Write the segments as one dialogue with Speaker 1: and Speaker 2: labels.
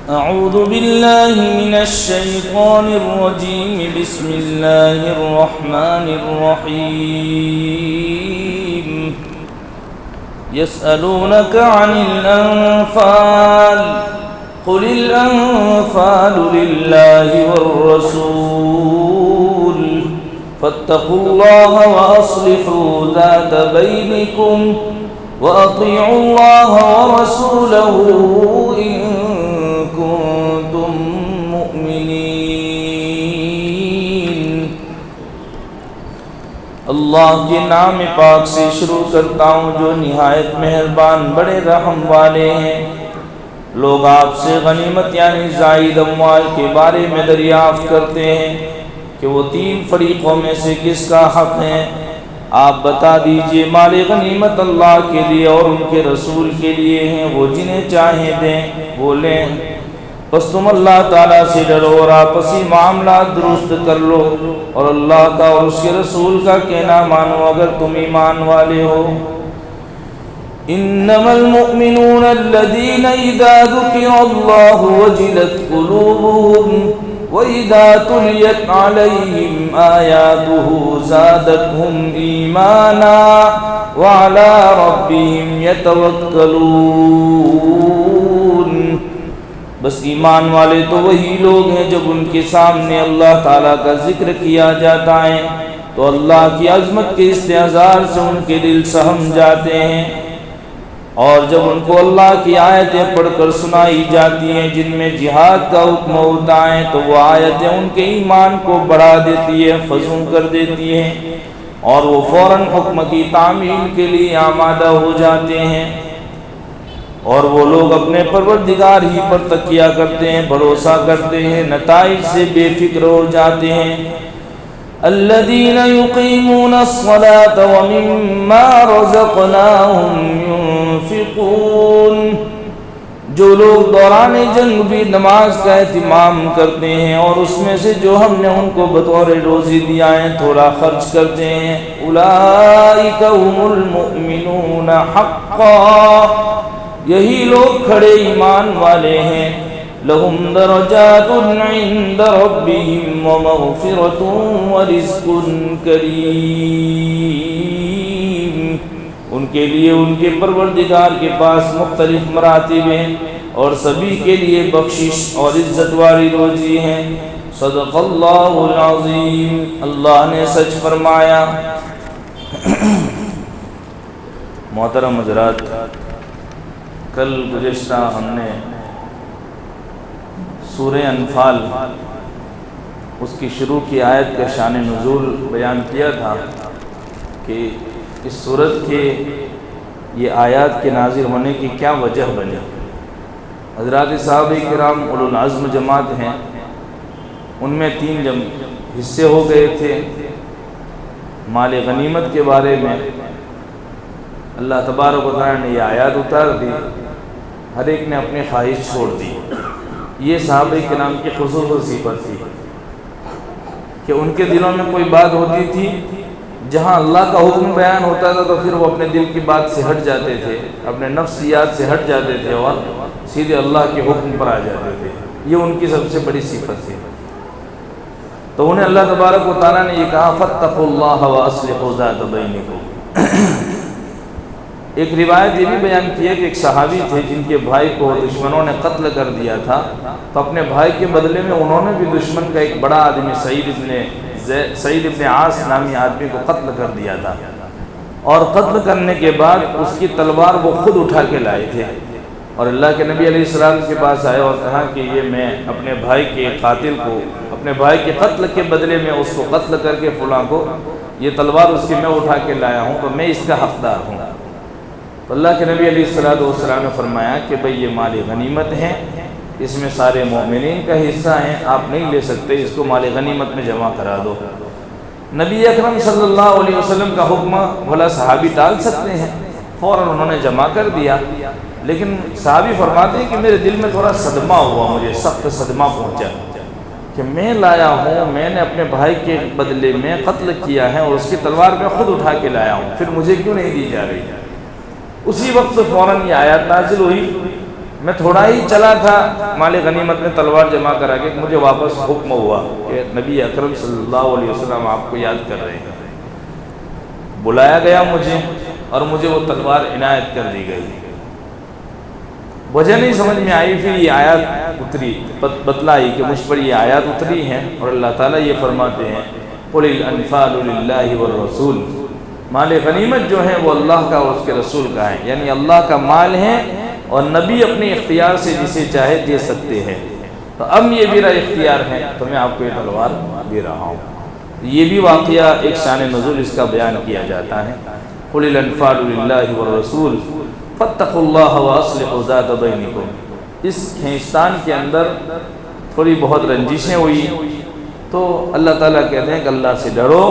Speaker 1: أعوذ بالله من الشيطان الرجيم. بسم الله الرحمن الرحيم. يسألونك عن الأنفال قل الأنفال لله والرسول فاتقوا الله وأصلحوا ذات بينكم وأطيعوا الله ورسوله إن كنتم مؤمنين. اللہ کے نام پاک سے شروع کرتا ہوں جو نہایت مہربان بڑے رحم والے ہیں. لوگ آپ سے غنیمت یعنی زائد اموال کے بارے میں دریافت کرتے ہیں کہ وہ 3 فریقوں میں سے کس کا حق ہے. آپ بتا دیجئے مال غنیمت اللہ کے لیے اور ان کے رسول کے لیے ہیں، وہ جنہیں چاہیں دیں وہ لیں. بس تم اللہ تعالیٰ سے ڈرو اور آپسی معاملات درست کر لو اور اللہ کا اور اس کے رسول کا کہنا مانو اگر تم ایمان والے ہو. انما المؤمنون الذين اذا ذكر الله وجلت قلوبهم واذا تليت عليهم آياته زادتهم ایمانا وعلى ربهم يتوكلون. بس ایمان والے تو وہی لوگ ہیں جب ان کے سامنے اللہ تعالیٰ کا ذکر کیا جاتا ہے تو اللہ کی عظمت کے استحضار سے ان کے دل سہم جاتے ہیں، اور جب ان کو اللہ کی آیتیں پڑھ کر سنائی جاتی ہیں جن میں جہاد کا حکم ہوتا ہے تو وہ آیتیں ان کے ایمان کو بڑھا دیتی ہے، فزوں کر دیتی ہیں، اور وہ فوراً حکم کی تعمیل کے لیے آمادہ ہو جاتے ہیں. اور وہ لوگ اپنے پروردگار ہی پر تکیہ کرتے ہیں، بھروسہ کرتے ہیں، نتائج سے بے فکر ہو جاتے ہیں. الذين يقيمون الصلاة ومما رزقناهم ينفقون. جو لوگ دوران جنگ بھی نماز کا اہتمام کرتے ہیں اور اس میں سے جو ہم نے ان کو بطور روزی دیا ہے تھوڑا خرچ کرتے ہیں. اولئک هم المؤمنون حقا. یہی لوگ کھڑے ایمان والے ہیں. لهم درجات عند ربهم ومغفرة ورزق کریم. ان کے لیے ان کے پروردگار کے پاس مختلف مراتب ہیں اور سبھی کے لیے بخشش اور عزت والی روزی ہیں. صدق اللہ العظیم. اللہ نے سچ فرمایا. محترم حضرات، کل گزشتہ ہم نے سورہ انفال اس کی شروع کی آیت کا شان نزول بیان کیا تھا کہ اس سورت کے یہ آیات کے نازل ہونے کی کیا وجہ بنی. حضرات صحابہ کرام اولو العزم جماعت ہیں، ان میں 3 حصے ہو گئے تھے. مال غنیمت کے بارے میں اللہ تبارک و تعالیٰ نے یہ آیات اتار دی، ہر ایک نے اپنی خواہش چھوڑ دی. یہ صحابہ کرام کی خصوصی صفت تھی کہ ان کے دلوں میں کوئی بات ہوتی تھی، جہاں اللہ کا حکم بیان ہوتا تھا تو پھر وہ اپنے دل کی بات سے ہٹ جاتے تھے، اپنے نفسیات سے ہٹ جاتے تھے اور سیدھے اللہ کے حکم پر آ جاتے تھے. یہ ان کی سب سے بڑی صفت تھی. تو انہیں اللہ تبارک و تعالیٰ نے یہ کہا فاتقوا اللہ واصلحوا ذات بینکم. ایک روایت یہ بھی بیان کی ہے کہ ایک صحابی تھے جن کے بھائی کو دشمنوں نے قتل کر دیا تھا، تو اپنے بھائی کے بدلے میں انہوں نے بھی دشمن کا ایک بڑا آدمی سعید ابن عاص نامی آدمی کو قتل کر دیا تھا، اور قتل کرنے کے بعد اس کی تلوار وہ خود اٹھا کے لائے تھے اور اللہ کے نبی علیہ السلام کے پاس آئے اور کہا کہ یہ میں اپنے بھائی کے قاتل کو، اپنے بھائی کے قتل کے بدلے میں اس کو قتل کر کے فلاں کو یہ تلوار اس کی میں اٹھا کے لایا ہوں، تو میں اس کا حقدار ہوں. تو اللہ کے نبی علیہ السلام نے فرمایا کہ بھئی یہ مال غنیمت ہے، اس میں سارے مومنین کا حصہ ہیں، آپ نہیں لے سکتے، اس کو مال غنیمت میں جمع کرا دو. نبی اکرم صلی اللہ علیہ وسلم کا حکم بھلا صحابی ٹال سکتے ہیں؟ فوراً انہوں نے جمع کر دیا. لیکن صحابی فرماتے ہیں کہ میرے دل میں تھوڑا صدمہ ہوا، مجھے سخت صدمہ پہنچا کہ میں لایا ہوں، میں نے اپنے بھائی کے بدلے میں قتل کیا ہے اور اس کی تلوار میں خود اٹھا کے لایا ہوں، پھر مجھے کیوں نہیں دی جا رہی. اسی وقت فوراً یہ آیات نازل ہوئی میں تھوڑا ہی چلا تھا مال غنیمت میں تلوار جمع کرا کے مجھے واپس حکم ہوا کہ نبی اکرم صلی اللہ علیہ وسلم آپ کو یاد کر رہے ہیں. بلایا گیا مجھے اور مجھے وہ تلوار عنایت کر دی گئی. وجہ نہیں سمجھ میں آئی، پھر یہ آیات اتری، بتلائی کہ مجھ پر یہ آیات اتری ہیں اور اللہ تعالیٰ یہ فرماتے ہیں قُلِ الْأَنْفَالُ لِلَّهِ وَالرَّسُولِ، مال غنیمت جو ہے وہ اللہ کا اور اس کے رسول کا ہے، یعنی اللہ کا مال ہے اور نبی اپنے اختیار سے جسے چاہے دے سکتے ہیں. تو اب یہ میرا اختیار ہے تو میں آپ کو یہ تلوار دے رہا ہوں. یہ بھی واقعہ ایک شان نزول اس کا بیان کیا جاتا ہے. قُلِ الْأَنْفَالُ لِلَّهِ وَالرَّسُولِ فَاتَّقُوا اللَّهَ وَأَصْلِحُوا ذَاتَ بَيْنِكُمْ. اس کھینچتان کے اندر تھوڑی بہت رنجشیں ہوئی تو اللہ تعالیٰ کہتے ہیں کہ اللہ سے ڈرو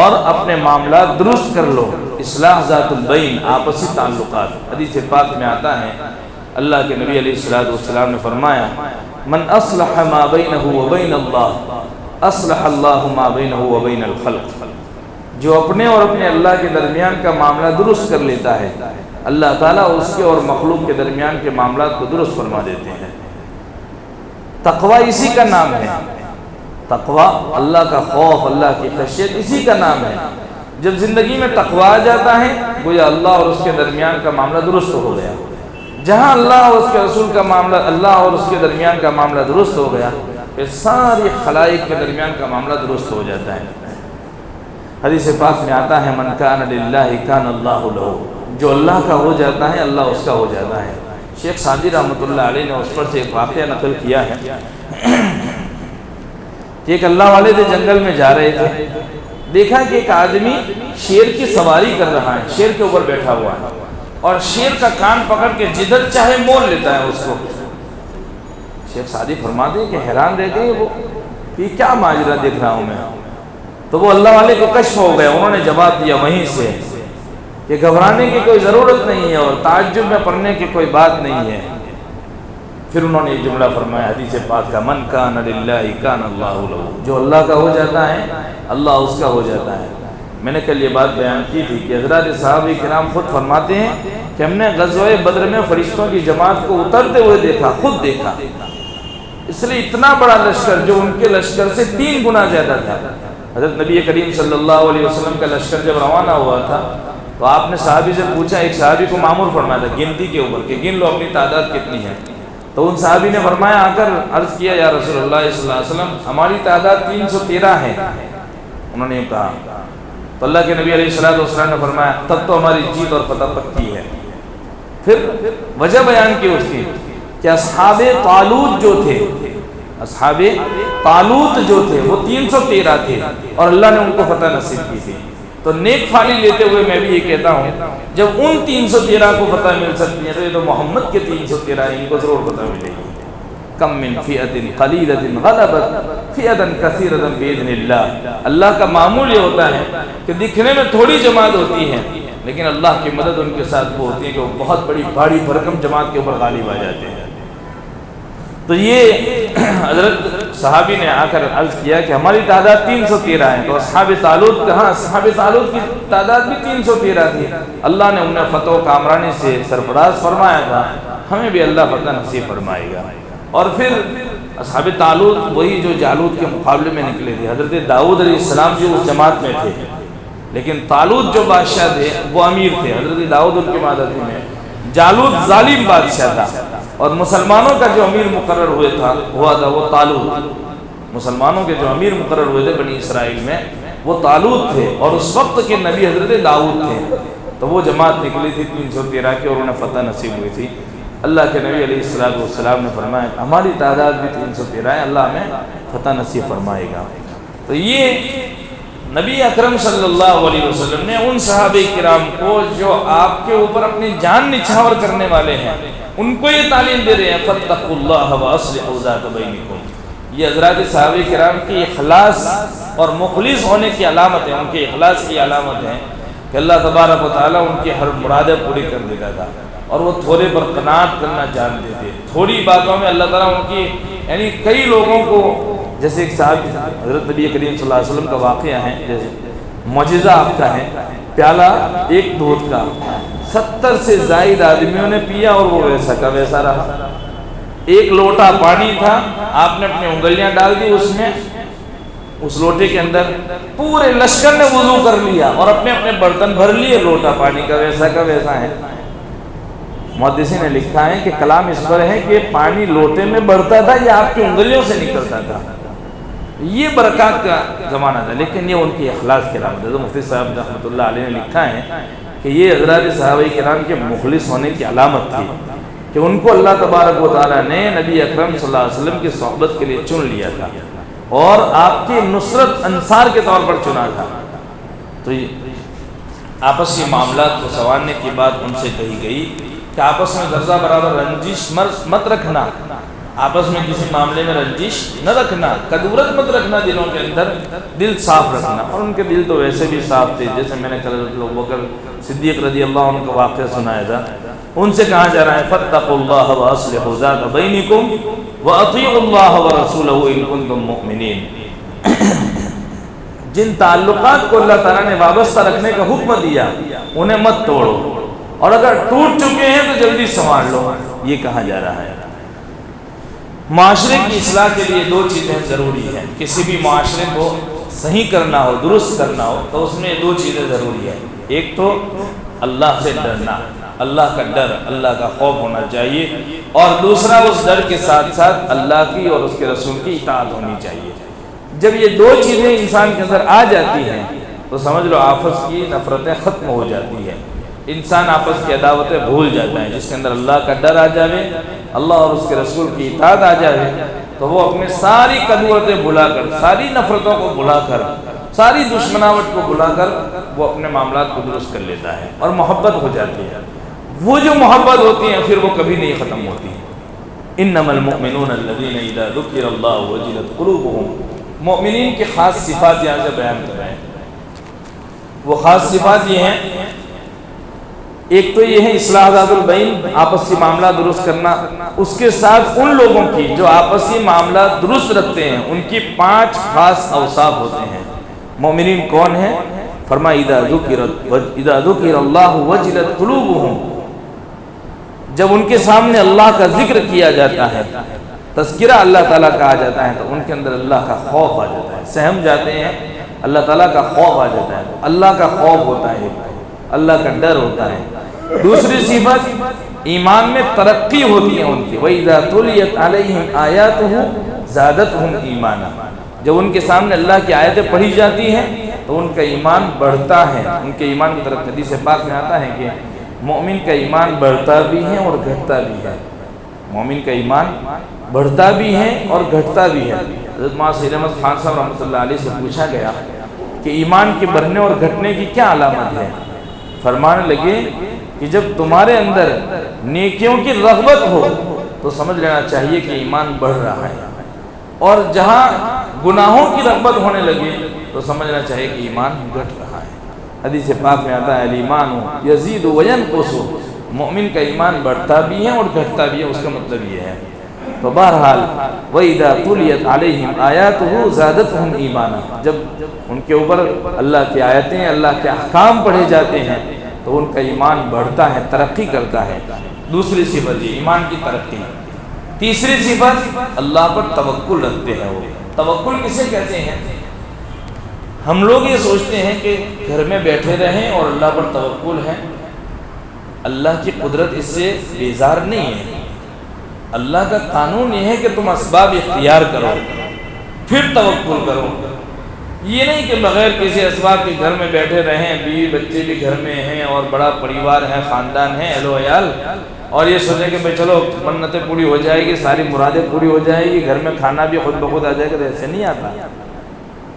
Speaker 1: اور اپنے معاملات درست کر لو. اصلاح ذات البین، آپسی تعلقات. حدیث پاک میں آتا ہے اللہ کے نبی علیہ السلام نے فرمایا من اصلح ما بینہ وبین اللہ اصلح اللہ ما بینہ وبین الخلق. جو اپنے اور اپنے اللہ کے درمیان کا معاملہ درست کر لیتا ہے اللہ تعالیٰ اس کے اور مخلوق کے درمیان کے معاملات کو درست فرما دیتے ہیں. تقوی اسی کا نام ہے. تقوی اللہ کا خوف، اللہ کی خشیت اسی کا نام ہے. جب زندگی میں تقوی آ جاتا ہے گویا اللہ اور اس کے درمیان کا معاملہ درست ہو گیا. جہاں اللہ اور اس کے رسول کا معاملہ، اللہ اور اس کے درمیان کا معاملہ درست ہو گیا پھر ساری خلائق کے درمیان کا معاملہ درست ہو جاتا ہے. حدیث پاک میں آتا ہے من کان للہ کان اللہ لہ. جو اللہ کا ہو جاتا ہے اللہ اس کا ہو جاتا ہے. شیخ سعدی رحمۃ اللہ علیہ نے اس پر سے ایک واقعہ نقل کیا ہے کہ ایک اللہ والے تھے جنگل میں جا رہے تھے، دیکھا کہ ایک آدمی شیر کی سواری کر رہا ہے، شیر کے اوپر بیٹھا ہوا ہے اور شیر کا کان پکڑ کے جدھر چاہے مول لیتا ہے اس کو. شیخ سعدی فرماتے ہیں کہ حیران رہ گئے وہ کہ کیا ماجرا دیکھ رہا ہوں میں. تو وہ اللہ والے کو کشف ہو گیا. انہوں نے جواب دیا وہیں سے کہ گھبرانے کی کوئی ضرورت نہیں ہے اور تعجب میں پڑنے کی کوئی بات نہیں ہے. پھر انہوں نے یہ جملہ فرمایا حدیث پاک کا من کان للہ کان اللہ لہ. جو اللہ کا ہو جاتا ہے اللہ اس کا ہو جاتا ہے. میں نے کل یہ بات بیان کی تھی کہ حضرات صحابہ کرام خود فرماتے ہیں کہ ہم نے غزوہ بدر میں فرشتوں کی جماعت کو اترتے ہوئے دیکھا، خود دیکھا. اس لیے اتنا بڑا لشکر جو ان کے لشکر سے 3 گنا زیادہ تھا. حضرت نبی کریم صلی اللہ علیہ وسلم کا لشکر جب روانہ ہوا تھا تو آپ نے صحابی سے پوچھا، ایک صحابی کو معمور فرمایا تھا گنتی کے اوپر کہ گن لو اپنی تعداد کتنی ہے. تو ان صحابی نے فرمایا آ کر عرض کیا یا رسول اللہ صلی اللہ علیہ وسلم ہماری تعداد 313 ہے. انہوں نے کہا تو اللہ کے نبی علیہ السلام نے فرمایا تب تو ہماری جیت اور فتح پکی ہے. پھر وجہ بیان کی اس کی کہ اصحاب طالوت جو تھے، اصحاب طالوت جو تھے وہ 313 تھے اور اللہ نے ان کو فتح نصیب کی تھی. تو نیک فالی لیتے ہوئے میں بھی یہ کہتا ہوں جب ان 313 کو فتح مل سکتی ہے تو یہ تو محمد کے 313 ان کو ضرور فتح ملے گی. کم من فئۃ قلیلۃ غلبت فئۃ کثیرۃ باذن اللہ. اللہ کا معمول یہ ہوتا ہے کہ دکھنے میں تھوڑی جماعت ہوتی ہے لیکن اللہ کی مدد ان کے ساتھ وہ ہوتی ہے کہ وہ بہت بڑی بھاری بھرکم جماعت کے اوپر غالب آ جاتے ہیں. تو یہ حضرت صحابی نے آ کر عرض کیا کہ ہماری تعداد 313 ہے. تو اصحاب طالوت کہاں، اصحاب طالوت کی تعداد بھی 313 تھی. اللہ نے انہیں فتح و کامرانی سے سرفراز فرمایا تھا، ہمیں بھی اللہ فتح نصیب فرمائے گا. اور پھر اصحاب طالوت وہی جو جالوت کے مقابلے میں نکلے تھے. حضرت داؤد علیہ السلام جو اس جماعت میں تھے لیکن طالوت جو بادشاہ تھے وہ امیر تھے. حضرت داؤد ان کے مادتی میں، جالوت ظالم بادشاہ تھا اور مسلمانوں کا جو امیر مقرر ہوا تھا وہ طالوت. مسلمانوں کے جو امیر مقرر ہوئے تھے بنی اسرائیل میں وہ طالوت تھے اور اس وقت کے نبی حضرت داؤد تھے. تو وہ جماعت نکلی تھی 313 کی اور انہیں فتح نصیب ہوئی تھی. اللہ کے نبی علیہ السلام نے فرمایا ہماری تعداد بھی 313 ہے، اللہ ہمیں فتح نصیب فرمائے گا. تو یہ نبی اکرم صلی اللہ علیہ وسلم نے ان صحابہ کرام کو جو آپ کے اوپر اپنی جان نچھاور کرنے والے ہیں ان کو یہ تعلیم دے رہے ہیں فاتقوا اللہ واصلحوا ذات بینکم. یہ حضرات صحابہ کرام کی اخلاص اور مخلص ہونے کی علامت ہے، ان کے اخلاص کی علامت ہے کہ اللہ تبارک و تعالیٰ ان کی ہر مرادیں پوری کر دیتا تھا اور وہ تھوڑے پر قناعت کرنا جانتے تھے. تھوڑی باتوں میں اللہ تعالیٰ ان کی یعنی کئی لوگوں کو، جیسے ایک صاحب حضرت نبی کریم صلی اللہ علیہ وسلم کا واقعہ ہے، جیسے معجزہ آپ کا ہے پیالہ ایک دودھ کا 70 سے زائد آدمیوں نے پیا اور وہ ویسا کا ویسا رہا۔ ایک لوٹا پانی تھا، آپ نے اپنی انگلیاں ڈال دی اس میں، اس لوٹے کے اندر، پورے لشکر نے وضو کر لیا اور اپنے اپنے برتن بھر لیے، لوٹا پانی کا ویسا ہے۔ محدثین نے لکھا ہے کہ کلام اس پر ہے کہ پانی لوٹے میں بڑھتا تھا یا آپ کی انگلیوں سے نکلتا تھا، یہ برکات کا زمانہ تھا، لیکن یہ ان کی اخلاص کی علامت ہے۔ تو مفتی صاحب رحمۃ اللہ علیہ نے لکھا ہے کہ یہ حضرات صحابہ کرام کے مخلص ہونے کی علامت تھی کہ ان کو اللہ تبارک و تعالیٰ نے نبی اکرم صلی اللہ علیہ وسلم کی صحبت کے لیے چن لیا تھا اور آپ کی نصرت انصار کے طور پر چنا تھا۔ تو آپسی معاملات کو سنوارنے کی بات ان سے کہی گئی کہ آپس میں ذرہ برابر رنجش مت رکھنا، آپس میں کسی معاملے میں رنجش نہ رکھنا، کدورت مت رکھنا، دلوں کے اندر دل صاف رکھنا۔ اور ان کے دل تو ویسے بھی صاف تھے، جیسے میں نے کل ابوبکر صدیق رضی اللہ عنہ کا واقعہ سنایا تھا، ان سے کہا جا رہا ہے فاتقوا اللہ واصلحوا ذات بینکم واطیعوا اللہ ورسولہ ان کنتم مؤمنین۔ جن تعلقات کو اللہ تعالیٰ نے وابستہ رکھنے کا حکم دیا انہیں مت توڑو، اور اگر ٹوٹ چکے ہیں تو جلدی سنبھال لو، یہ کہا جا رہا ہے۔ معاشرے کی اصلاح کے لیے دو چیزیں ضروری ہیں، کسی بھی معاشرے کو صحیح کرنا ہو، درست کرنا ہو تو اس میں دو چیزیں ضروری ہیں۔ ایک تو اللہ سے ڈرنا، اللہ کا ڈر، اللہ کا خوف ہونا چاہیے، اور دوسرا اس ڈر کے ساتھ ساتھ اللہ کی اور اس کے رسول کی اطاعت ہونی چاہیے۔ جب یہ دو چیزیں انسان کے اندر آ جاتی ہیں تو سمجھ لو آپس کی نفرتیں ختم ہو جاتی ہیں، انسان آپس کی عداوتیں بھول جاتا ہے۔ جس کے اندر اللہ کا ڈر آ جائے، اللہ اور اس کے رسول کی اطاعت آ جائے، تو وہ اپنے ساری کدورتیں بھلا کر، ساری نفرتوں کو بھلا کر، ساری دشمناوٹ کو بھلا کر وہ اپنے معاملات کو درست کر لیتا ہے اور محبت ہو جاتی ہے۔ وہ جو محبت ہوتی ہے پھر وہ کبھی نہیں ختم ہوتی۔ انما المؤمنون الذین اذا ذکر اللہ وجلت قلوبهم، مومنین کی خاص صفات یہاں سے بیان کر رہے ہیں۔ وہ خاص صفات یہ ہیں، ایک تو یہ ہے اصلاح ذات البین، آپسی معاملات درست کرنا، اس کے ساتھ ان لوگوں کی جو آپسی معاملات درست رکھتے ہیں ان کی 5 خاص اوصاف ہوتے ہیں۔ مومنین کون ہیں؟ فرمایا اذا ذکر اللہ وجلت قلوبهم، جب ان کے سامنے اللہ کا ذکر کیا جاتا ہے، تذکرہ اللہ تعالیٰ کا آ جاتا ہے تو ان کے اندر اللہ کا خوف آ جاتا ہے، سہم جاتے ہیں، اللہ تعالیٰ کا خوف آ جاتا ہے، اللہ کا خوف ہوتا ہے، اللہ کا ڈر ہوتا ہے۔ دوسری صفت ایمان میں ترقی ہوتی ہے ان کی، وَإِذَا تُلِيَتْ عَلَيْهِمْ آيَاتُهُ زَادَتْهُمْ إِيمَانًا، جب ان کے سامنے اللہ کی آیتیں پڑھی جاتی ہیں تو ان کا ایمان بڑھتا ہے، ان کے ایمان کی طرف حدیث پاک میں آتا ہے کہ مومن کا ایمان بڑھتا بھی ہے اور گھٹتا بھی ہے، مومن کا ایمان بڑھتا بھی ہے اور گھٹتا بھی ہے۔ حضرت مولانا سید احمد خان صاحب رحمۃ اللہ علیہ سے پوچھا گیا کہ ایمان کے بڑھنے اور گھٹنے کی کیا علامت ہے؟ فرمانے لگے کہ جب تمہارے اندر نیکیوں کی رغبت ہو تو سمجھ لینا چاہیے کہ ایمان بڑھ رہا ہے، اور جہاں گناہوں کی رغبت ہونے لگے تو سمجھنا چاہیے کہ ایمان گھٹ رہا ہے۔ حدیث پاک میں آتا ہے الایمان یزید وینقص، مومن کا ایمان بڑھتا بھی ہے اور گھٹتا بھی ہے، اس کا مطلب یہ ہے۔ تو بہرحال وَإِذَا تُلِيَتْ عَلَيْهِمْ آيَاتُهُ زَادَتْهُمْ إِيمَانًا، جب ان کے اوپر اللہ کی آیتیں، اللہ کے احکام پڑھے جاتے ہیں تو ان کا ایمان بڑھتا ہے، ترقی کرتا ہے۔ دوسری صفت یہ ایمان کی ترقی۔ تیسری صفت اللہ پر توکل رکھتے ہیں۔ وہ توکل کسے کہتے ہیں؟ ہم لوگ یہ سوچتے ہیں کہ گھر میں بیٹھے رہیں اور اللہ پر توکل ہے، اللہ کی قدرت اس سے بیزار نہیں ہے۔ اللہ کا قانون یہ ہے کہ تم اسباب اختیار کرو پھر توکل کرو، یہ نہیں کہ بغیر کسی اسباب کے گھر میں بیٹھے رہیں، بیوی بچے بھی گھر میں ہیں اور بڑا پریوار ہے، خاندان ہے، اہل و عیال، اور یہ سوچیں کہ بھائی چلو منتیں پوری ہو جائے گی، ساری مرادیں پوری ہو جائے گی، گھر میں کھانا بھی خود بخود آ جائے گا۔ ایسے نہیں آتا۔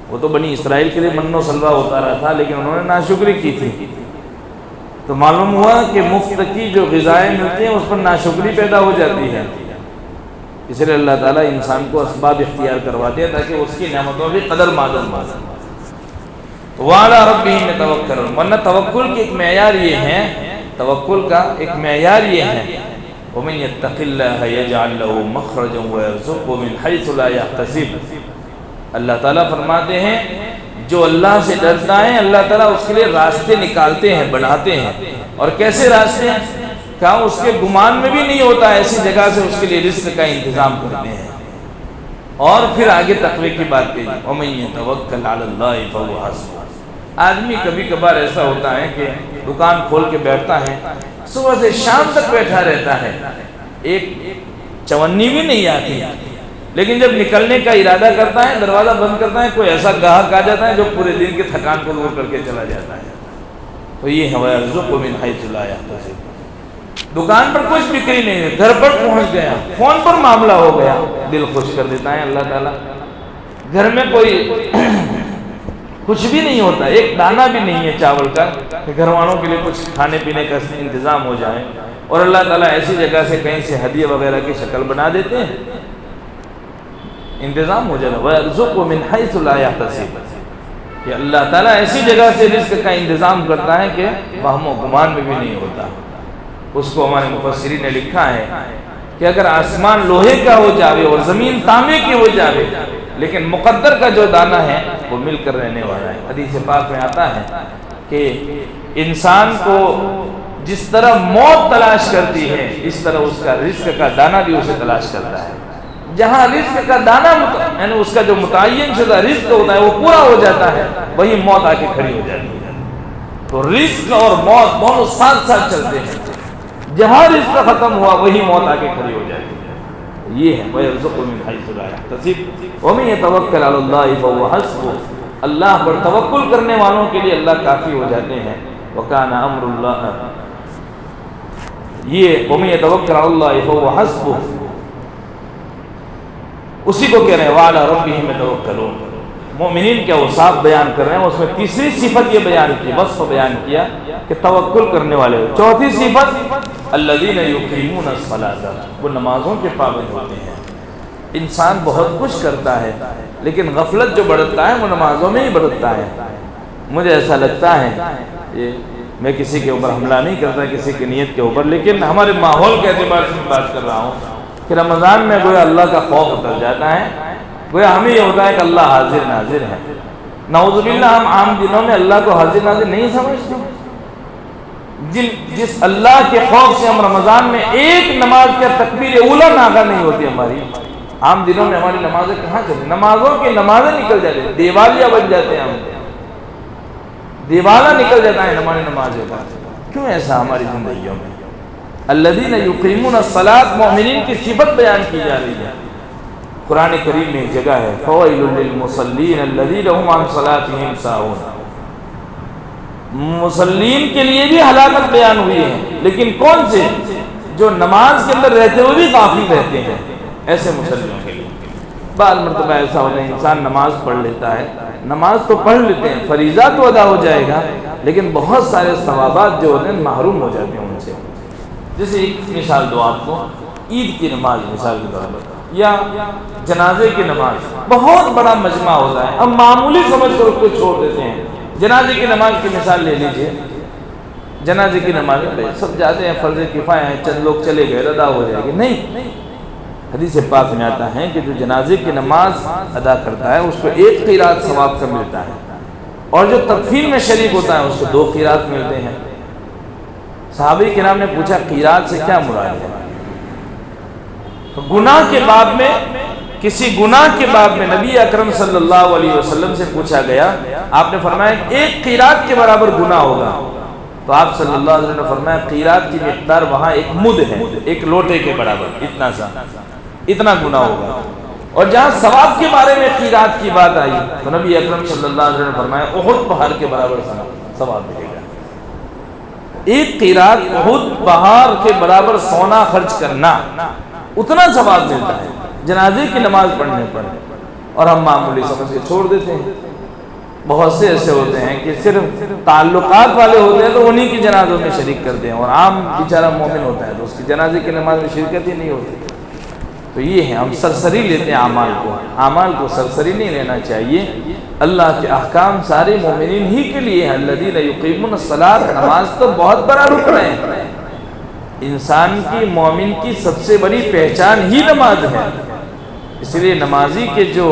Speaker 1: وہ تو بنی اسرائیل کے لیے من و سلوہ ہوتا رہا تھا، لیکن انہوں نے ناشکری کی تھی، تو معلوم ہوا کہ مفت کی جو غذائیں ملتی ہیں اس پر ناشکری پیدا ہو جاتی ہے۔ اس لیے اللہ تعالیٰ انسان کو اسباب اختیار کروا دیا تاکہ اس کی نعمتوں کی قدر معلوم ہو۔ وَعَلَىٰ رَبِّهِمْ يَتَوَكَّلُونَ، ورنہ توکل کی ایک معیار یہ ہے، توکل کا ایک معیار یہ ہے وَمَن يَتَّقِ اللَّهَ يَجْعَلْ لَهُ مَخْرَجًا وَيَرْزُقْهُ مِنْ حَيْثُ لَا يَحْتَسِبُ، اللہ تعالیٰ فرماتے ہیں جو اللہ سے ڈرتا ہے اللہ تعالیٰ اس کے لیے راستے نکالتے ہیں، بناتے ہیں، اور کیسے راستے ہیں؟ کہا اس کے گمان میں بھی نہیں ہوتا ایسی جگہ سے اس کے لیے رزق کا انتظام کرتے ہیں۔ اور پھر آگے تقوی کی بات کہی، وَمَن يَتَوَكَّلْ عَلَى اللَّهِ فَهُوَ حَسْبُهُ۔ آدمی کبھی کبھار ایسا ہوتا ہے کہ دکان کھول کے بیٹھتا ہے، صبح سے شام تک بیٹھا رہتا ہے، ایک چونی بھی نہیں آتی، لیکن جب نکلنے کا ارادہ کرتا ہے دروازہ بند کرتا ہے، کوئی ایسا گاہک آ جاتا ہے جو پورے دن کی تھکان کو دور کر کے چلا جاتا ہے۔ تو یہ ہے وَيَرْزُقُهُ مِنْ حَيْثُ لَا يَحْتَسِبُ۔ دکان پر کچھ بکری نہیں ہے، گھر پر پہنچ گیا، فون پر معاملہ ہو گیا، دل خوش کر دیتا ہے اللہ تعالیٰ۔ گھر میں کوئی کچھ بھی نہیں ہوتا، ایک دانہ بھی نہیں ہے چاول کا کہ گھر والوں کے لیے کچھ کھانے پینے کا انتظام ہو جائے، اور اللہ تعالیٰ ایسی جگہ سے کہیں سے ہدیہ وغیرہ کی شکل بنا دیتے ہیں، انتظام ہو جائے۔ وَيَرْزُقُهُ مِنْ حَيْثُ لَا يَحْتَسِبُ، کہ اللہ تعالیٰ ایسی جگہ سے رزق کا انتظام کرتا ہے کہ وہم و گمان میں بھی نہیں ہوتا۔ اس کو ہمارے مفسرین نے لکھا ہے کہ اگر آسمان لوہے کا ہو جاوے اور زمین تانبے کی ہو جاوے، لیکن مقدر کا جو دانہ ہے وہ مل کر رہنے والا ہے۔ حدیث پاک میں آتا ہے کہ انسان کو جس طرح موت تلاش کرتی ہے، اس طرح اس کا رزق کا دانہ بھی اسے تلاش کرتا ہے۔ جہاں رزق کا دانہ یعنی اس کا جو متعین شدہ رزق ہوتا ہے وہ پورا ہو جاتا ہے، وہی موت آ کے کھڑی ہو جاتی ہے۔ تو رزق اور موت دونوں ساتھ ساتھ چلتے ہیں، جہاں رزق ختم ہوا وہی موت آ کے کھڑی ہو جاتی ہے۔ یہ ہے وَيَرْزُقُهُ مِنْ حَيْثُ لَا يَحْتَسِبُ وَمَن يَتَوَكَّلْ عَلَى اللَّهِ فَهُوَ حَسْبُهُ۔ اللہ پر توکل کرنے والوں کے لیے اللہ کافی ہو جاتے ہیں۔ وَكَانَ أَمْرُ اللَّهِ، یہ وَمَن يَتَوَكَّلْ عَلَى اللَّهِ فَهُوَ حَسْبُهُ، اسی کو کہہ رہے ہیں وَعَلَى رَبِّهِمْ يَتَوَكَّلُونَ۔ مومنین کے اوصاف بیان کر رہے ہیں، اس میں تیسری صفت یہ بیان کی، وصف بیان کیا کہ توکل کرنے والے۔ چوتھی صفت الذین یقیمون الصلاۃ، وہ نمازوں کے پابند ہوتے ہیں۔ انسان بہت کچھ کرتا ہے لیکن غفلت جو برتتا ہے وہ نمازوں میں ہی برتتا ہے۔ مجھے ایسا لگتا ہے، میں کسی کے اوپر حملہ نہیں کرتا، کسی کی نیت کے اوپر، لیکن ہمارے ماحول کے اعتبار سے میں بات کر رہا ہوں کہ رمضان میں گویا اللہ کا خوف اتر جاتا ہے، گویا ہمیں یہ ہوتا ہے کہ اللہ حاضر ناظر ہے۔ نعوذ باللہ ہم عام دنوں میں اللہ کو حاضر ناظر نہیں سمجھتے۔ جس اللہ کے خوف سے ہم رمضان میں ایک نماز کا تکبیر اولیٰ ناغہ نہیں ہوتی ہماری، عام دنوں میں ہماری نمازیں کہاں چلتی، نمازوں کی نمازیں نکل جاتی ہیں، دیوالیہ بن جاتے ہیں، ہم دیوالا نکل جاتا ہے ہماری نمازوں کا۔ کیوں ایسا ہماری زندگیوں میں؟ الذین یقیمون الصلاۃ، مومنین کی صفت بیان کی جا رہی ہے۔ قرآن کریم میں ایک جگہ ہے فویل للمصلین الذین هم عن صلاتهم ساہون، مصلین کے لیے بھی ہلاکت بیان ہوئی ہے، لیکن کون سے؟ جو نماز کے اندر رہتے ہوئے بھی غافل رہتے ہیں، ایسے مصلیوں کے لیے۔ بعض مرتبہ ایسا ہوتا ہے انسان نماز پڑھ لیتا ہے، نماز تو پڑھ لیتے ہیں، فریضہ تو ادا ہو جائے گا، لیکن بہت سارے ثوابات جو ہوتے ہیں محروم ہو جاتے ہیں ان سے۔ جیسے ایک مثال دو آپ کو، عید کی نماز مثال کے طور پر، یا جنازے کی نماز، بہت بڑا مجمع ہوتا ہے، ہم معمولی سمجھ کر اس کو چھوڑ دیتے ہیں۔ جنازے کی نماز کی مثال لے لیجئے، جنازے کی نماز سب جاتے ہیں، فرض کفایہ ہیں، چند لوگ چلے گئے ادا ہو جائے گی، نہیں۔ حدیث پاک میں آتا ہے کہ جو جنازے کی نماز ادا کرتا ہے اس کو 1 قیرات ثواب کا ملتا ہے، اور جو تکفین میں شریک ہوتا ہے اس کو 2 قیرات ملتے ہیں۔ صحابہ کرام نے پوچھا قیرات سے کیا مراد ہے؟ گناہ کے باب میں، کسی گناہ کے باب میں نبی اکرم صلی اللہ علیہ وسلم سے پوچھا گیا، آپ نے فرمایا 1 قیرات کے برابر گناہ ہوگا، تو آپ صلی اللہ علیہ وسلم نے فرمایا قیرات کی مقدار وہاں 1 مد ہے، 1 لوٹے کے برابر، اتنا گناہ ہوگا۔ اور جہاں ثواب کے بارے میں قیرات کی بات آئی تو نبی اکرم صلی اللہ علیہ وسلم نے فرمایا احد پہاڑ کے برابر ثواب ملے گا۔ 1 قیرات احد پہاڑ کے برابر سونا خرچ کرنا، اتنا ثواب ملتا ہے جنازے کی نماز پڑھنے پر، اور ہم معمولی سمجھ کے چھوڑ دیتے ہیں۔ بہت سے ایسے ہوتے ہیں کہ صرف تعلقات والے ہوتے ہیں تو انہی کی جنازوں میں شریک کرتے ہیں، اور عام بیچارہ مومن ہوتا ہے تو اس کی جنازے کی نماز میں شرکت ہی نہیں ہوتی۔ تو یہ ہے، ہم سرسری لیتے ہیں اعمال کو سرسری نہیں لینا چاہیے۔ اللہ کے احکام سارے مومنین ہی کے لیے ہیں۔ الذین یقیمون الصلاۃ، نماز تو بہت بڑا رکن ہے، انسان کی، مومن کی سب سے بڑی پہچان ہی نماز ہے۔ اس لیے نمازی کے جو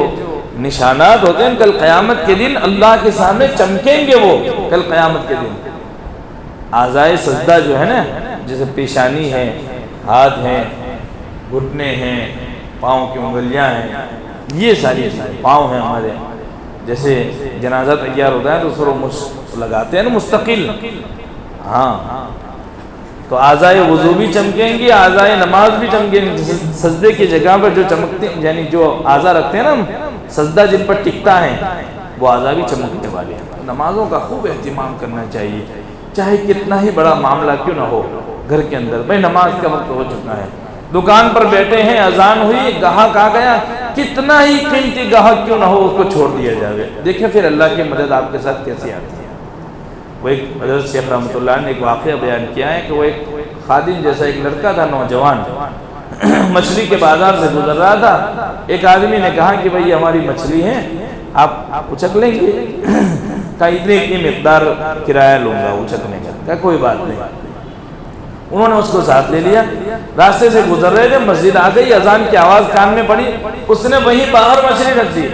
Speaker 1: نشانات ہوتے ہیں کل قیامت کے دن اللہ کے سامنے چمکیں گے، وہ کل قیامت کے دن اعضائے سجدہ جو ہے نا، جیسے پیشانی ہے، ہاتھ ہیں، گھٹنے ہیں، پاؤں کی انگلیاں ہیں، یہ ساری چیزیں، پاؤں ہیں ہمارے، جیسے جنازہ تیار ہوتا ہے تو اس پر لگاتے ہیں نا مستقل، ہاں، تو اعضائے وضو بھی چمکیں گی، اعضائے نماز بھی چمکیں گی. سجدے کی جگہ پر جو چمکتے ہیں، یعنی جو اعضا رکھتے ہیں نا ہم، سجدہ جن پر ٹکتا ہے وہ اعضا بھی چمکنے والے ہیں. نمازوں کا خوب اہتمام کرنا چاہیے، چاہے کتنا ہی بڑا معاملہ کیوں نہ ہو. گھر کے اندر بھائی نماز کا وقت ہو چکا ہے، دکان پر بیٹھے ہیں، اذان ہوئی، گاہک آ گیا، کتنا ہی قیمتی گاہک کیوں نہ ہو، اس کو چھوڑ دیا جائے. دیکھیں پھر اللہ کی مدد آپ کے ساتھ کیسی آتی ہے. وہ ایک حضرت شیخ رحمۃ اللہ نے ایک واقعہ بیان کیا ہے کہ وہ ایک خادم جیسا ایک لڑکا تھا، نوجوان، مچھلی کے بازار سے گزر رہا تھا. ایک آدمی نے کہا کہ بھئی ہماری مچھلی ہے، آپ اچک لیں گے؟ کہا اتنی مقدار کرایہ لوں گا اچکنے کا. کہا کوئی بات نہیں. انہوں نے اس کو ساتھ لے لیا. راستے سے گزر رہے تھے، مسجد آ گئی، اذان کی آواز کان میں پڑی، اس نے وہیں باہر مچھلی رکھ دی.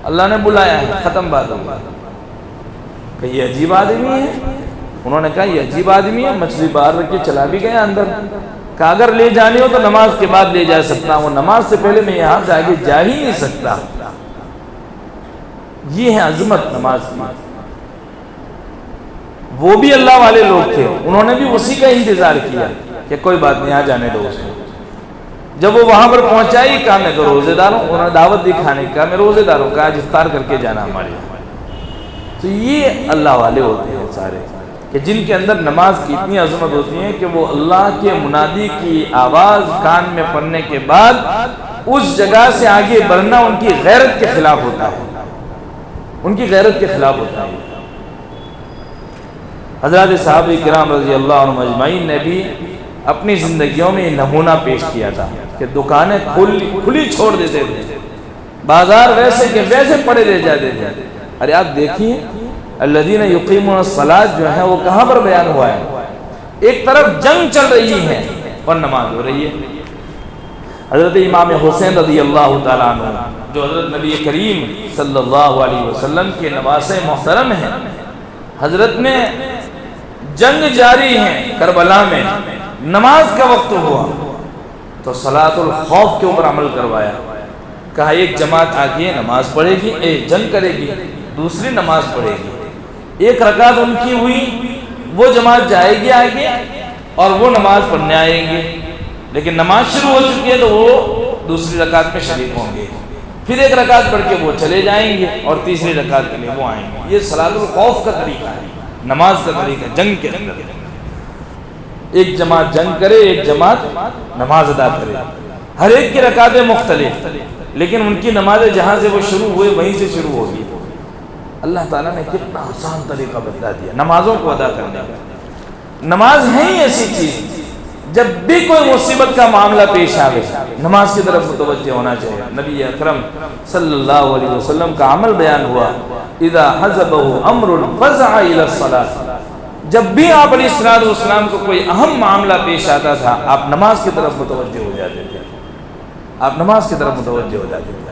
Speaker 1: اللہ نے بلایا ہے، ختم بات ہوگا. کہ یہ عجیب آدمی ہے. انہوں نے کہا یہ عجیب آدمی ہے، مچھلی باہر رکھ کے چلا بھی گیا اندر. کہا اگر لے جانی ہو تو نماز کے بعد لے جا سکتا ہوں، نماز سے پہلے میں یہاں سے آگے جا ہی نہیں سکتا. یہ ہے عظمت نماز کی. وہ بھی اللہ والے لوگ تھے، انہوں نے بھی اسی کا انتظار کیا کہ کوئی بات نہیں، آ جانے دو اس کو. جب وہ وہاں پر پہنچائی، کہا میں تو روزے دار ہوں. انہوں نے دعوت دی کھانے کا، میں روزے دار ہوں. کہا آج افطار کر کے جانا ہمارے یہاں. تو یہ اللہ والے ہوتے ہیں سارے، کہ جن کے اندر نماز کی اتنی عظمت ہوتی ہے کہ وہ اللہ کے منادی کی آواز کان میں پڑنے کے بعد اس جگہ سے آگے بڑھنا ان کی غیرت کے خلاف ہوتا ہے، ان کی غیرت کے خلاف ہوتا ہے. حضرات صحابہ کرام رضی اللہ عنہم اجمعین نے بھی اپنی زندگیوں میں نمونہ پیش کیا تھا کہ دکانیں کھلی چھوڑ دیتے تھے، بازار ویسے کے ویسے پڑے رہ جاتے تھے. ارے آپ دیکھیے الذین یقیمون الصلاۃ جو ہے وہ کہاں پر بیان ہوا ہے؟ ایک طرف جنگ چل رہی ہے اور نماز ہو رہی ہے. حضرت امام حسین رضی اللہ تعالیٰ عنہ جو حضرت نبی کریم صلی اللہ علیہ وسلم کے نواسے محترم ہیں، حضرت نے جنگ جاری ہے کربلا میں، نماز کا وقت ہوا تو صلاۃ الخوف کے اوپر عمل کروایا. کہا ایک جماعت آگے نماز پڑھے گی، ایک جنگ کرے گی، دوسری نماز پڑھے گی. ایک رکعت ان کی ہوئی، وہ جماعت جائے گی آگے اور وہ نماز پڑھنے آئیں گے. لیکن نماز شروع ہو چکی ہے تو وہ دوسری رکعت میں شریک ہوں گے. پھر ایک رکعت پڑھ کے وہ چلے جائیں گے اور تیسری رکعت کے لیے وہ آئیں گے. یہ صلاۃ الخوف کا طریقہ ہے، نماز کا طریقہ جنگ کے اندر. ایک جماعت جنگ کرے، ایک جماعت نماز ادا کرے. ہر ایک کی رکعتیں مختلف، لیکن ان کی نمازیں جہاں سے وہ شروع ہوئے وہیں سے شروع ہوگی. اللہ تعالیٰ نے کتنا آسان طریقہ بتا دیا نمازوں کو ادا کرنے کا. نماز ہے ہی ایسی چیز، جب بھی کوئی مصیبت کا معاملہ پیش آئے نماز کی طرف متوجہ ہونا چاہیے. نبی اکرم صلی اللہ علیہ وسلم کا عمل بیان ہوا، اذا حزبہ امر فزع الی الصلاۃ. جب بھی آپ علیہ الصلوۃ والسلام کو کوئی اہم معاملہ پیش آتا تھا، آپ نماز کی طرف متوجہ ہو جاتے تھے. آپ نماز کی طرف متوجہ ہو جاتے تھے.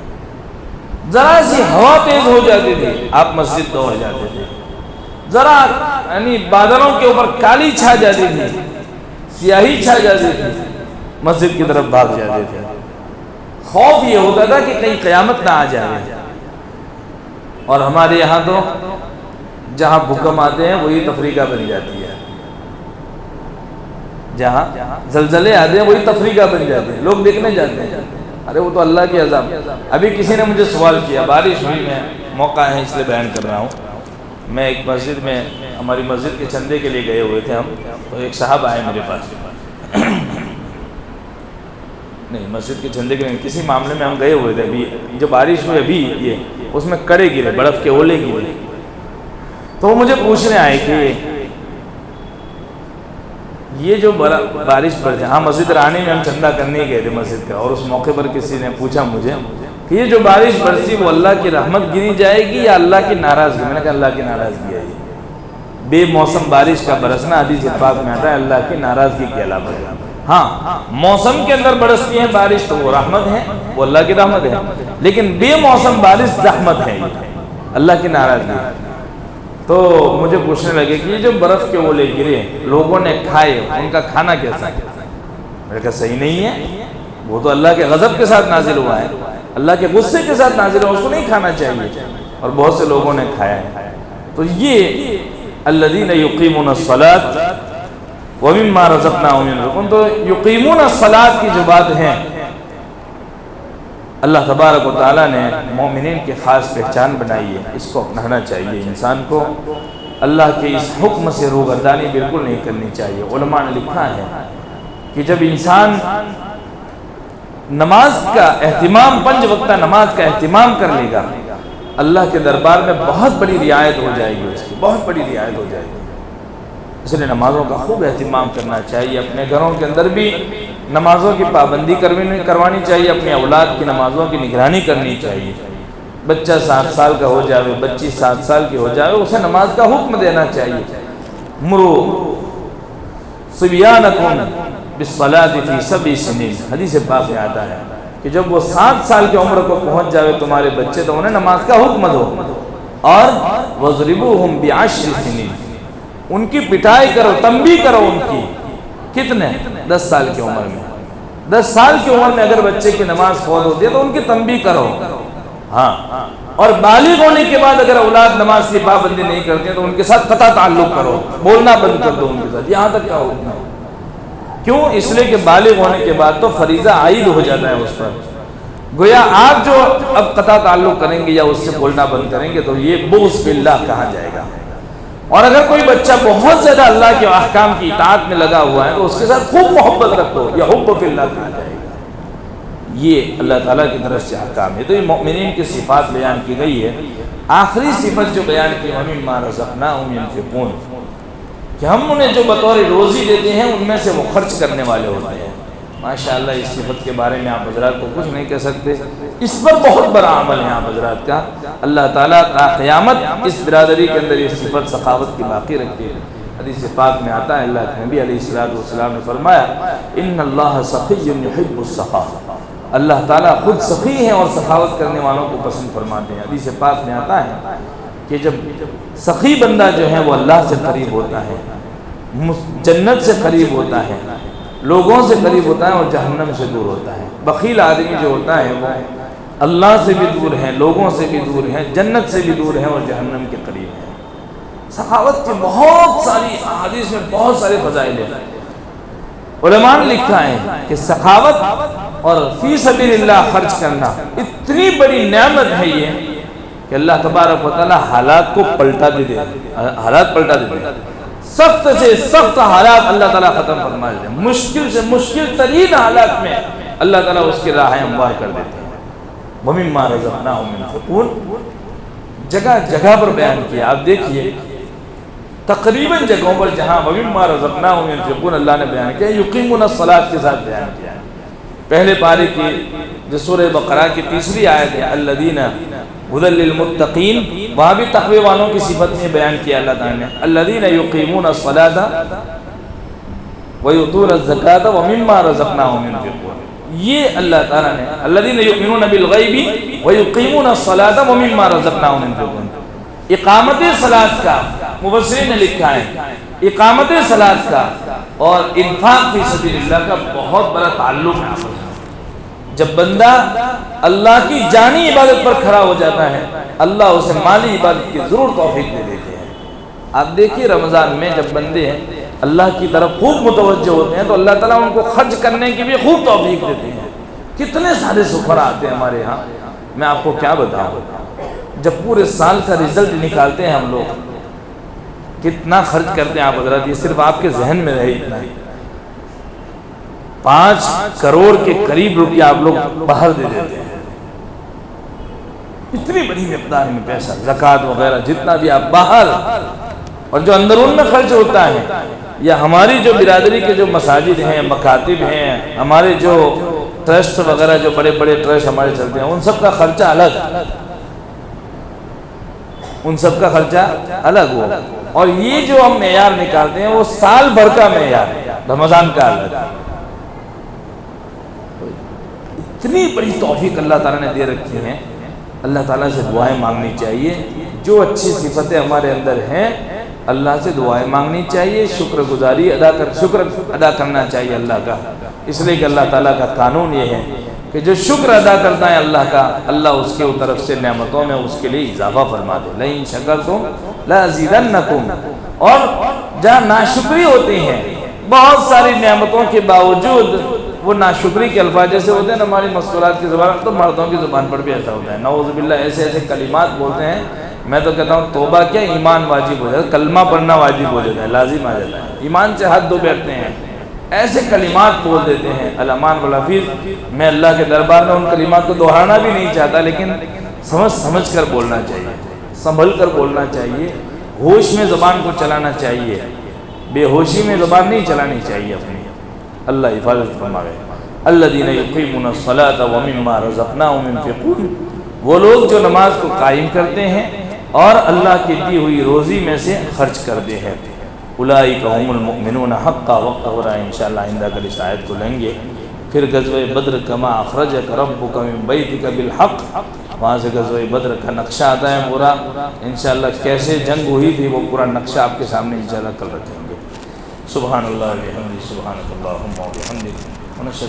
Speaker 1: ذرا سی ہوا تیز ہو جاتی تھی، آپ مسجد دوڑ جاتے تھے. ذرا یعنی بادلوں کے اوپر کالی چھا جاتی تھی، سیاہی چھا جاتی تھی، مسجد کی طرف بھاگ جاتے تھے. خوف یہ ہوتا تھا کہ کہیں قیامت نہ آ جائے. اور ہمارے یہاں تو جہاں بھوکم آتے ہیں وہی تفریقہ بن جاتی ہے، جہاں زلزلے آتے ہیں وہی تفریقہ بن جاتے ہیں، لوگ دیکھنے جاتے ہیں. ارے وہ تو اللہ کی عذاب. ابھی کسی نے مجھے سوال کیا، بارش ہوئی، میں موقع ہے اس لیے بیان کر رہا ہوں. میں ایک مسجد میں، ہماری مسجد کے چندے کے لیے گئے ہوئے تھے ہم، تو ایک صاحب آئے میرے پاس. نہیں مسجد کے چندے کے لیے کسی معاملے میں ہم گئے ہوئے تھے. ابھی جو بارش ہوئی ابھی یہ اس میں کڑے گرے، برف کے اولے گرے. تو وہ مجھے پوچھنے آئے کہ یہ جو بارش پڑ جائے، ہاں مسجد رانی میں ہم چندہ کرنے گئے تھے مسجد کا، اور اس موقع پر کسی نے پوچھا مجھے کہ یہ جو بارش برسی وہ اللہ کی رحمت گری جائے گی یا اللہ کی ناراضگی؟ میں نے کہا اللہ کی ناراضگی ہے. بے موسم بارش کا برسنا حدیث پاک میں آتا ہے اللہ کی ناراضگی کے علاوہ. ہاں موسم کے اندر برستی ہے بارش تو وہ رحمت ہے، وہ اللہ کی رحمت ہے. لیکن بے موسم بارش زحمت ہے، اللہ کی ناراضگی ہے. تو مجھے پوچھنے لگے کہ یہ جو برف کے اولے گرے لوگوں نے کھائے ان کا کھانا کیسا ہے؟ میں نے کہا صحیح نہیں ہے، وہ تو اللہ کے غضب کے ساتھ نازل ہوا ہے، اللہ کے غصے کے ساتھ نازل ہوا، اس کو نہیں کھانا چاہیے، اور بہت سے لوگوں نے کھایا ہے۔ تو یہ الذین یقیمون الصلاۃ ومما رزقناہم ينفقون، تو یقیمون الصلاۃ کی جو بات ہے اللہ تبارک و تعالیٰ نے مومنین کی خاص پہچان بنائی ہے، اس کو اپنانا چاہیے انسان کو، اللہ کے اس حکم سے روگردانی بالکل نہیں کرنی چاہیے۔ علماء نے لکھا ہے کہ جب انسان نماز کا اہتمام، 5 وقتہ نماز کا اہتمام کر لے گا، اللہ کے دربار میں بہت بڑی رعایت ہو جائے گی، اس کی بہت بڑی رعایت ہو جائے گی۔ اس لیے نمازوں کا خوب اہتمام کرنا چاہیے، اپنے گھروں کے اندر بھی نمازوں کی پابندی کروانی چاہیے، اپنی اولاد کی نمازوں کی نگرانی کرنی چاہیے۔ بچہ 7 سال کا ہو جائے، بچی 7 سال کی ہو جائے، اسے نماز کا حکم دینا چاہیے۔ مرو صبیانکم بالصلاۃ فی 7 سنین، حدیث پاک میں آتا ہے کہ جب وہ 7 سال کی عمر کو پہنچ جائے تمہارے بچے تو انہیں نماز کا حکم دو، اور وَضْرِبُوهُمْ ب10 سنین، ان کی پٹائی کرو، تنبیہ کرو ان کی۔ کتنے؟ 10 سال کی عمر میں۔ 10 سال کی عمر میں اگر بچے کی نماز فوت ہوتی ہے تو ان کی تنبیہ کرو، ہاں، اور بالغ ہونے کے بعد اگر اولاد نماز کی پابندی نہیں کرتے تو ان کے ساتھ قطع تعلق کرو، بولنا بند کر دو ان کے ساتھ، یہاں تک کیا ہوگا؟ کیوں؟ اس لیے کہ بالغ ہونے کے بعد تو فریضہ عائد ہو جاتا ہے اس پر، گویا آپ جو اب قطع تعلق کریں گے یا اس سے بولنا بند کریں گے تو یہ بغض فی اللہ کہا جائے گا۔ اور اگر کوئی بچہ بہت زیادہ اللہ کے احکام کی اطاعت میں لگا ہوا ہے تو اس کے ساتھ خوب محبت رکھو، یہ حب فی اللہ کہا جائے گا۔ یہ اللہ تعالیٰ کی طرف سے احکام ہے۔ تو یہ مومنین کی صفات بیان کی گئی ہے۔ آخری صفت جو بیان کی وَمِمَّا رَزَقْنَاهُمْ يُنْفِقُونَ، کہ ہم انہیں جو بطور روزی دیتے ہیں ان میں سے وہ خرچ کرنے والے ہوتے ہیں۔ ماشاءاللہ اس صفت کے بارے میں آپ حضرات کو کچھ نہیں کہہ سکتے، اس پر بہت بڑا عمل ہے آپ حضرات کا۔ اللہ تعالیٰ تا قیامت اس برادری کے اندر یہ صفت سخاوت کی باقی رکھتی ہے۔ حدیث پاک میں آتا ہے اللہ کے نبی علیہ السلام نے فرمایا ان اللہ سخی یحب السخا، اللہ تعالیٰ خود سخی ہیں اور سخاوت کرنے والوں کو پسند فرماتے ہیں۔ حدیث پاک میں آتا ہے کہ جب سخی بندہ جو ہے وہ اللہ سے قریب ہوتا ہے، جنت سے قریب ہوتا ہے، لوگوں سے قریب ہوتا ہے اور جہنم سے دور ہوتا ہے۔ بخیل آدمی جو ہوتا ہے وہ اللہ سے بھی دور ہے، لوگوں سے بھی دور ہے، جنت سے بھی دور ہے اور جہنم کے قریب ہے۔ سخاوت کی بہت ساری احادیث میں بہت سارے فضائل ہیں۔ علماء نے لکھا ہے کہ سخاوت اور فی سبیل اللہ خرچ کرنا اتنی بڑی نعمت ہے یہ کہ اللہ تبارک و تعالی حالات کو پلٹا دے، حالات پلٹا دے، سخت سے سخت حالات اللہ تعالیٰ ختم فرما دیتے ہیں، مشکل سے مشکل ترین حالات میں اللہ تعالیٰ اس کی راہیں ہموار کر دیتے ہیں۔ وَمِمَّا رَزَقْنَاهُمْ يُنْفِقُونَ جگہ جگہ پر بیان کیا، آپ دیکھیے تقریباً جگہوں پر جہاں وَمِمَّا رَزَقْنَاهُمْ يُنْفِقُونَ اللہ نے بیان کیا، یقیمون الصلاۃ کے ساتھ بیان کیا ہے۔ پہلے پارے کی جو سورہ بقرہ کی 3ری آیت ہے الذین ھدی للمتقین، وہاں بھی تقوی والوں کی صفت میں بیان کیا اللہ تعالیٰ نے الذین یقیمون الصلاۃ ویؤتون الزکاۃ ومما رزقناہم ينفقون، یہ اللہ تعالیٰ نے الذین یؤمنون بالغیب ویقیمون الصلاۃ ومما رزقناہم ينفقون، اقامت صلاۃ کا مفسرین نے لکھا ہے اقامت صلاۃ کا اور انفاق فی سبیل اللہ کا بہت بڑا تعلق ہے۔ جب بندہ اللہ کی جانی عبادت پر کھڑا ہو جاتا ہے اللہ اسے مالی عبادت کی ضرور توفیق دے دیتے ہیں۔ آپ دیکھیے رمضان میں جب بندے اللہ کی طرف خوب متوجہ ہوتے ہیں تو اللہ تعالیٰ ان کو خرچ کرنے کی بھی خوب توفیق دیتے ہیں۔ کتنے سارے سفرا آتے ہیں ہمارے ہاں، میں آپ کو کیا بتاؤں، جب پورے سال کا رزلٹ نکالتے ہیں ہم لوگ کتنا خرچ کرتے ہیں آپ حضرات، یہ صرف آپ کے ذہن میں رہے اتنا ہی، 5 کروڑ کے قریب روپیہ آپ لوگ باہر دے دیتے ہیں، اتنی بڑی مقدار میں پیسہ، زکوٰۃ وغیرہ جتنا بھی آپ باہر، اور جو اندرون میں خرچ ہوتا ہے یا ہماری جو برادری کے جو مساجد ہیں، مکاتب ہیں، ہمارے جو ٹرسٹ وغیرہ جو بڑے بڑے ٹرسٹ ہمارے چلتے ہیں ان سب کا خرچہ الگ، ان سب کا خرچہ الگ ہو، اور یہ جو ہم معیار نکالتے ہیں وہ سال بھر کا معیار ہے، رمضان کا الگ۔ اتنی بڑی توفیق اللہ تعالیٰ نے دے رکھی ہیں، اللہ تعالیٰ سے دعائیں مانگنی چاہیے، جو اچھی صفتیں ہمارے اندر ہیں اللہ سے دعائیں مانگنی چاہیے، شکر گزاری شکر ادا کرنا چاہیے اللہ کا، اس لیے کہ اللہ تعالیٰ کا قانون یہ ہے کہ جو شکر ادا کرتا ہے اللہ کا، اللہ اس کے طرف سے نعمتوں میں اس کے لیے اضافہ فرما دے۔ لَئِن شَكَرْتُمْ لَأَزِيدَنَّكُمْ۔ اور جہاں ناشکری ہوتی ہیں، بہت ساری نعمتوں کے باوجود وہ ناشکری کے الفاظ جیسے ہوتے ہیں نا ہماری مستورات کی زبان، تو مردوں کی زبان پر بھی ایسا ہوتا ہے، نعوذ باللہ ایسے ایسے کلمات بولتے ہیں، میں تو کہتا ہوں توبہ کیا ایمان واجب ہو جاتا ہے، کلمہ پڑھنا واجب ہو جاتا ہے، لازم آ جاتا ہے، ایمان سے حد دھو بیٹھتے ہیں، ایسے کلمات بول دیتے ہیں الامان والحفیظ۔ میں اللہ کے دربار میں ان کلمات کو دہرانا بھی نہیں چاہتا، لیکن سمجھ کر بولنا چاہیے، سنبھل کر بولنا چاہیے، ہوش میں زبان کو چلانا چاہیے، بے ہوشی میں زبان نہیں چلانی چاہیے اپنی۔ اللہ حفاظت فرمائے۔ الذین یقیمون الصلاۃ ومما رزقناہم ينفقون، وہ لوگ جو نماز کو قائم کرتے ہیں اور اللہ کی دی ہوئی روزی میں سے خرچ کرتے ہیں۔ اولئک هم المؤمنون حقا، وقت ہو رہا ہے انشاءاللہ آئندہ کل اس آیت کو لیں گے۔ پھر غزوہ بدر کما اخرجک ربک من بیتک بالحق، وہاں سے غزوہ بدر کا نقشہ آتا ہے پورا، انشاءاللہ کیسے جنگ ہوئی تھی وہ پورا نقشہ آپ کے سامنے انشاءاللہ کل رکھیں گے۔ سبحان اللہ و بحمدہ، سبحانک اللہم و بحمدک، ونشہد